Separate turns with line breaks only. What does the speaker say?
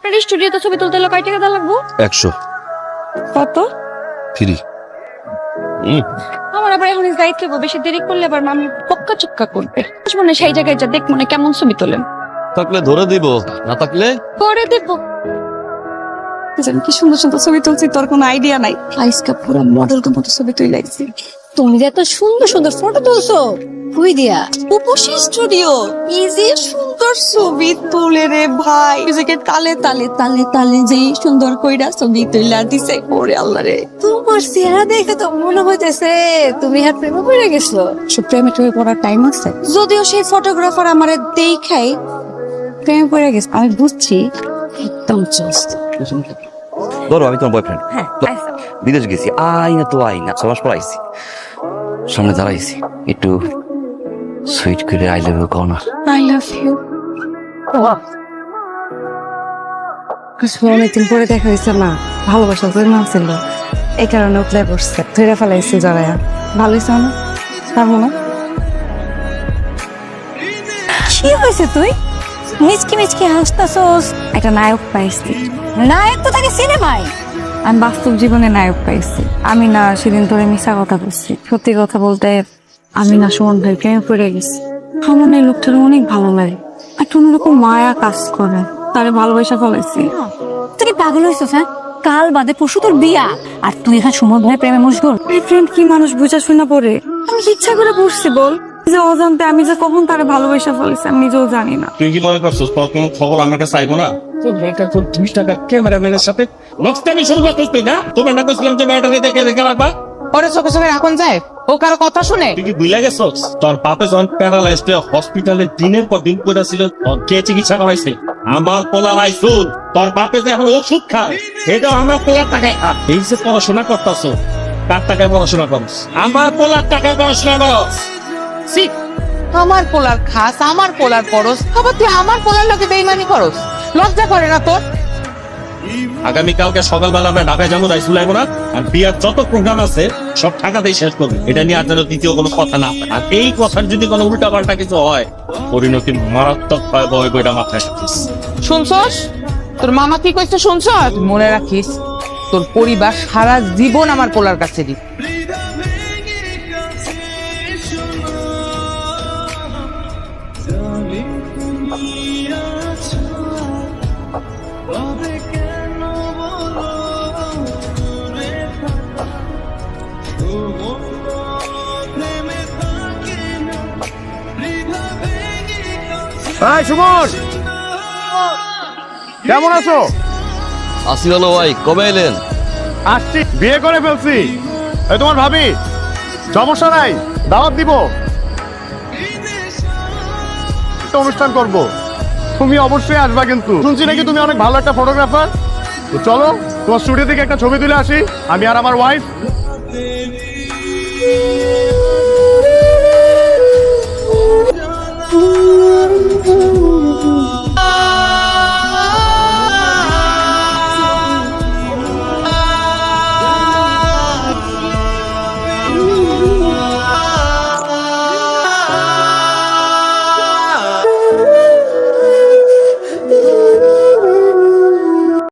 আপনার স্টুডিওতে ছবি তুলতে হলে কয় টাকা দেওয়া লাগবো?
100
কত?
ফ্রি।
আমার আবার এখন দায়িত্ব বেশি দেরি করলে আবার মামি পক্কা চক্কা করবে। মানে সেই জায়গায় যা দেখ মনে কেমন ছবি তোলেন।
থাকলে ধরে দিব, না থাকলে
করে দেব। জানি কি সুন্দর সুন্দর ছবি তুলছি, তোর কোনো আইডিয়া নাই। আইসকা পুরো মডেলকে মতো ছবি তুই লাগছি।
তুমি যে এত সুন্দর সুন্দর ফটো তুলছো, কই দিয়া?
উপসী স্টুডিও। কি যে সুন্দর ছবি তুলে রে ভাই, নিজেকে তালে তালে তালে তালে যে সুন্দর কইরা ছবি তুইলা দিছে। ওরে আল্লাহ রে,
তোমার চেহারা দেখে তো মনে হইতেছে তুমি আর প্রেমে পড়ে গেছো।
সব প্রেমে টেমে পড়ার টাইম আছে? যদিও সেই ফটোগ্রাফার আমারে দেখাই প্রেমে পড়ে গেছে, আমি বুঝছি। একদম জাস্ট
ধরো আমি তোমার বয়ফ্রেন্ড।
হ্যাঁ,
বিদেশ গেছি, আই না তো আই না, 6 মাস পর আইছি। সামনে দাঁড়াইছি, একটু সুইট করে আই লাভ ইউ কও না।
I love you. অনেকদিন পরে দেখা হয়েছে না, ভালোবাসা জন্ম ছিল, এই কারণে উঠলে পড়ছে, ধরে ফেলাইছি জড়াইয়া। ভালো হয়েছে না তার মনে?
কি হয়েছে তুই মিচকি মিচকি হাসতাছস?
একটা নায়ক পাইছি।
নায়ক তো তাকে চিনে ভাই।
আমি বাস্তব জীবনে নায়ক পাইছি। আমি না সেদিন ধরে মিশা কথা বলছি, সত্যি কথা বলতে আমি না সুমন ভাই প্রেমে পড়ে গেছি। আমার এই লোকটার অনেক ভালো লাগে, একটা অন্যরকম মায়া কাজ করে, তারে ভালোবাসা ফেলাইছি।
তুই কি পাগল হয়েছিস? হ্যাঁ, কাল বাদে পরশু তোর বিয়া, আর তুই এখন সুমন ভাই প্রেমে মশগুল।
এই ফ্রেন্ড কি মানুষ বুঝা শুনা পড়ে? আমি কি ইচ্ছা করে পড়ছি বল? যে অজান্তে আমি যে কখন তারে ভালোবাসা ফেলেছি আমি নিজেও জানি না।
তুই কি মনে করছিস তোর কোনো খবর আমার কাছে চাইবো না? তোর মেয়েটা তোর 20 টাকা ক্যামেরাম্যানের সাথে নকস্তানি শুরু করছিস তুই না? তোমার না করছিলাম যে মেয়েটাকে দেখে দেখে রাখবা?
ওরে চোখে চোখে রাখুন যায়, ও কারো কথা শুনে?
তুই কি ভুলে গেছিস তোর বাপে যখন প্যারালাইজড হসপিটালে দিনের পর দিন পড়েছিল, তোর কে চিকিৎসা করাইছে? আমার পোলা রাইছুল। তোর বাপে যে এখন ওষুধ খায়, এটা আমার পোলার টাকায় খা। এই যে পড়াশোনা করতেছো, কার টাকায় পড়াশোনা করছ? আমার পোলার টাকায় পড়াশোনা করছ।
সি, আমার পোলার খাস, আমার পোলার পরস, আবার তুই আমার পোলার লোকে বেইমানি করস? লজ্জা করে না তোর?
আগামীকালকে সকালবেলা আমরা ঢাকায় যাবো, রাইসুল লাগবো না। আর বিয়ার যত প্রোগ্রাম আছে সব টাকাতেই শেষ করবে। এটা নিয়ে আর যেন দ্বিতীয় কোনো কথা না হয়। আর এই কথার যদি কোনো উল্টা পাল্টা কিছু হয়, পরিণতি মারাত্মক হয়। বইটা মাথায় রাখিস।
শুনছস তোর মামা কি কইছে? শুনছস? মনে রাখিস, তোর পরিবার সারা জীবন আমার পোলার কাছে দি।
হাই সুমন, কেমন আছো?
আসি হলো ভাই, কবে এলেন?
আসছি, বিয়ে করে ফেলছি। এই তোমার ভাবি, সমস্যা নাই, দাওয়াত দিব, একটা অনুষ্ঠান করব, তুমি অবশ্যই আসবা। কিন্তু শুনছি নাকি তুমি অনেক ভালো একটা ফটোগ্রাফার। তো চলো তোমার স্টুডিও থেকে একটা ছবি তুলে আসি, আমি আর আমার ওয়াইফ।